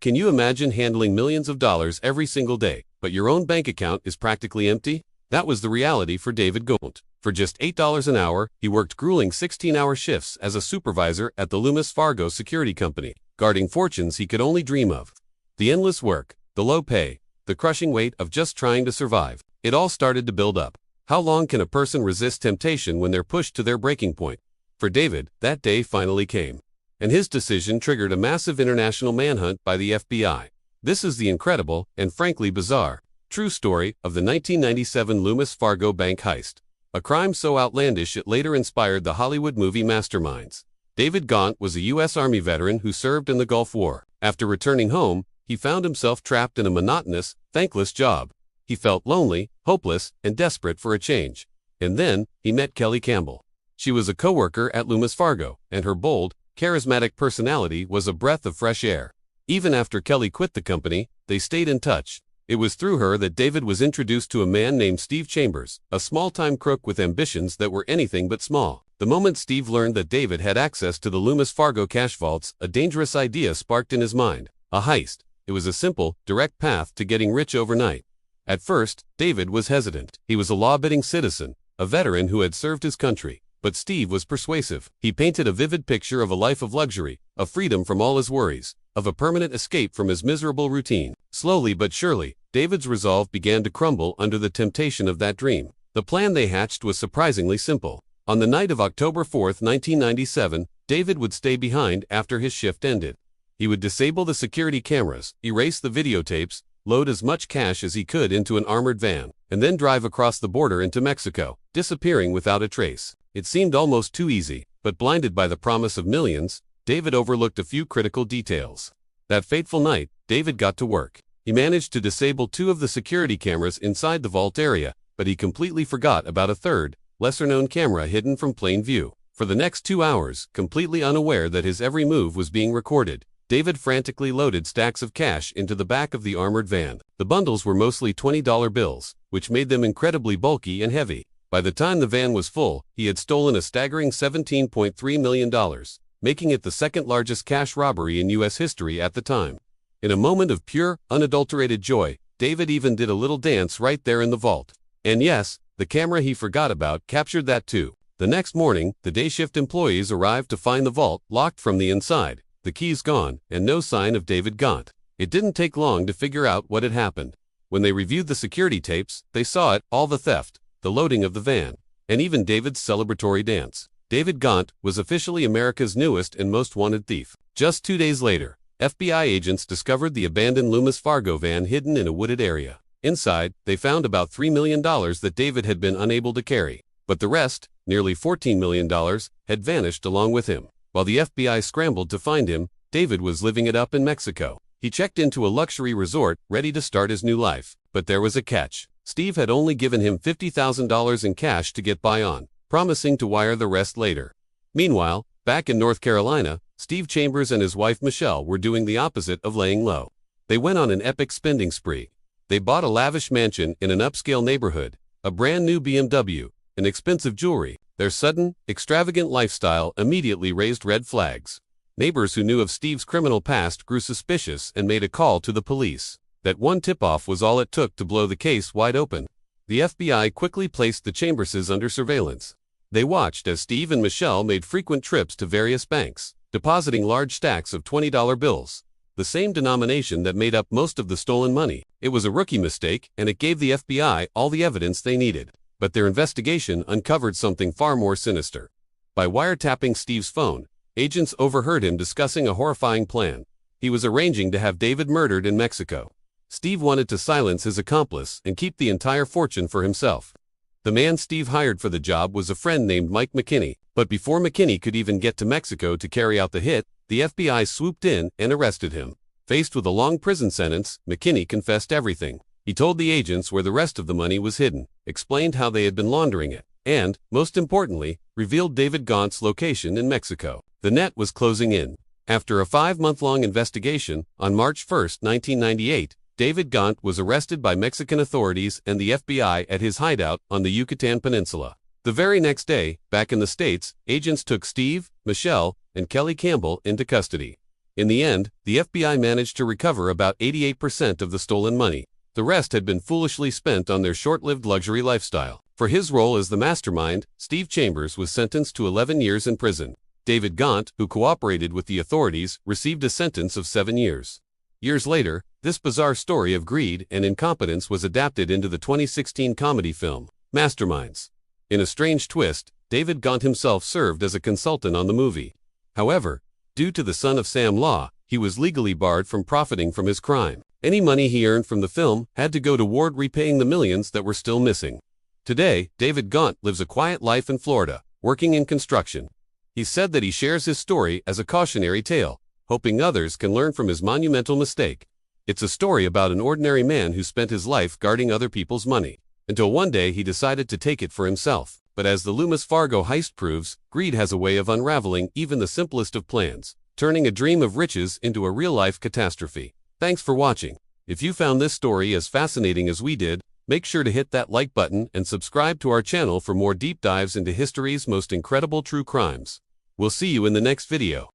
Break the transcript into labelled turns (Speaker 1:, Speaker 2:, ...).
Speaker 1: Can you imagine handling millions of dollars every single day, but your own bank account is practically empty? That was the reality for David Ghantt. For just $8 an hour, he worked grueling 16-hour shifts as a supervisor at the Loomis Fargo security company, guarding fortunes he could only dream of. The endless work, the low pay, the crushing weight of just trying to survive. It all started to build up. How long can a person resist temptation when they're pushed to their breaking point? For David, that day finally came. And his decision triggered a massive international manhunt by the FBI. This is the incredible, and frankly bizarre, true story of the 1997 Loomis Fargo bank heist. A crime so outlandish it later inspired the Hollywood movie Masterminds. David Ghantt was a U.S. Army veteran who served in the Gulf War. After returning home, he found himself trapped in a monotonous, thankless job. He felt lonely, hopeless, and desperate for a change. And then, he met Kelly Campbell. She was a co-worker at Loomis Fargo, and her bold, charismatic personality was a breath of fresh air. Even after Kelly quit the company, they stayed in touch. It was through her that David was introduced to a man named Steve Chambers, a small-time crook with ambitions that were anything but small. The moment Steve learned that David had access to the Loomis Fargo cash vaults, a dangerous idea sparked in his mind. A heist. It was a simple, direct path to getting rich overnight. At first, David was hesitant. He was a law-abiding citizen, a veteran who had served his country. But Steve was persuasive. He painted a vivid picture of a life of luxury, of freedom from all his worries, of a permanent escape from his miserable routine. Slowly but surely, David's resolve began to crumble under the temptation of that dream. The plan they hatched was surprisingly simple. On the night of October 4, 1997, David would stay behind after his shift ended. He would disable the security cameras, erase the videotapes, load as much cash as he could into an armored van, and then drive across the border into Mexico, disappearing without a trace. It seemed almost too easy, but blinded by the promise of millions, David overlooked a few critical details. That fateful night, David got to work. He managed to disable 2 of the security cameras inside the vault area, but he completely forgot about a third, lesser-known camera hidden from plain view. For the next 2 hours, completely unaware that his every move was being recorded, David frantically loaded stacks of cash into the back of the armored van. The bundles were mostly $20 bills, which made them incredibly bulky and heavy. By the time the van was full, he had stolen a staggering $17.3 million, making it the second largest cash robbery in U.S. history at the time. In a moment of pure, unadulterated joy, David even did a little dance right there in the vault. And yes, the camera he forgot about captured that too. The next morning, the day shift employees arrived to find the vault locked from the inside, the keys gone, and no sign of David Ghantt. It didn't take long to figure out what had happened. When they reviewed the security tapes, they saw it, all the theft, the loading of the van, and even David's celebratory dance. David Ghantt was officially America's newest and most wanted thief. Just 2 days later, FBI agents discovered the abandoned Loomis Fargo van hidden in a wooded area. Inside, they found about $3 million that David had been unable to carry. But the rest, nearly $14 million, had vanished along with him. While the FBI scrambled to find him, David was living it up in Mexico. He checked into a luxury resort, ready to start his new life. But there was a catch. Steve had only given him $50,000 in cash to get by on, promising to wire the rest later. Meanwhile, back in North Carolina, Steve Chambers and his wife Michelle were doing the opposite of laying low. They went on an epic spending spree. They bought a lavish mansion in an upscale neighborhood, a brand new BMW, and expensive jewelry. Their sudden, extravagant lifestyle immediately raised red flags. Neighbors who knew of Steve's criminal past grew suspicious and made a call to the police. That one tip-off was all it took to blow the case wide open. The FBI quickly placed the Chamberses under surveillance. They watched as Steve and Michelle made frequent trips to various banks, depositing large stacks of $20 bills, the same denomination that made up most of the stolen money. It was a rookie mistake, and it gave the FBI all the evidence they needed. But their investigation uncovered something far more sinister. By wiretapping Steve's phone, agents overheard him discussing a horrifying plan. He was arranging to have David murdered in Mexico. Steve wanted to silence his accomplice and keep the entire fortune for himself. The man Steve hired for the job was a friend named Mike McKinney, but before McKinney could even get to Mexico to carry out the hit, the FBI swooped in and arrested him. Faced with a long prison sentence, McKinney confessed everything. He told the agents where the rest of the money was hidden, explained how they had been laundering it, and, most importantly, revealed David Ghantt's location in Mexico. The net was closing in. After a 5-month-long investigation, on March 1, 1998, David Ghantt was arrested by Mexican authorities and the FBI at his hideout on the Yucatan Peninsula. The very next day, back in the States, agents took Steve, Michelle, and Kelly Campbell into custody. In the end, the FBI managed to recover about 88% of the stolen money. The rest had been foolishly spent on their short-lived luxury lifestyle. For his role as the mastermind, Steve Chambers was sentenced to 11 years in prison. David Ghantt, who cooperated with the authorities, received a sentence of 7 years. Years later, this bizarre story of greed and incompetence was adapted into the 2016 comedy film, Masterminds. In a strange twist, David Ghantt himself served as a consultant on the movie. However, due to the son of Sam Law, he was legally barred from profiting from his crime. Any money he earned from the film had to go toward repaying the millions that were still missing. Today, David Ghantt lives a quiet life in Florida, working in construction. He said that he shares his story as a cautionary tale, hoping others can learn from his monumental mistake. It's a story about an ordinary man who spent his life guarding other people's money, until one day he decided to take it for himself. But as the Loomis Fargo heist proves, greed has a way of unraveling even the simplest of plans, turning a dream of riches into a real-life catastrophe. Thanks for watching. If you found this story as fascinating as we did, make sure to hit that like button and subscribe to our channel for more deep dives into history's most incredible true crimes. We'll see you in the next video.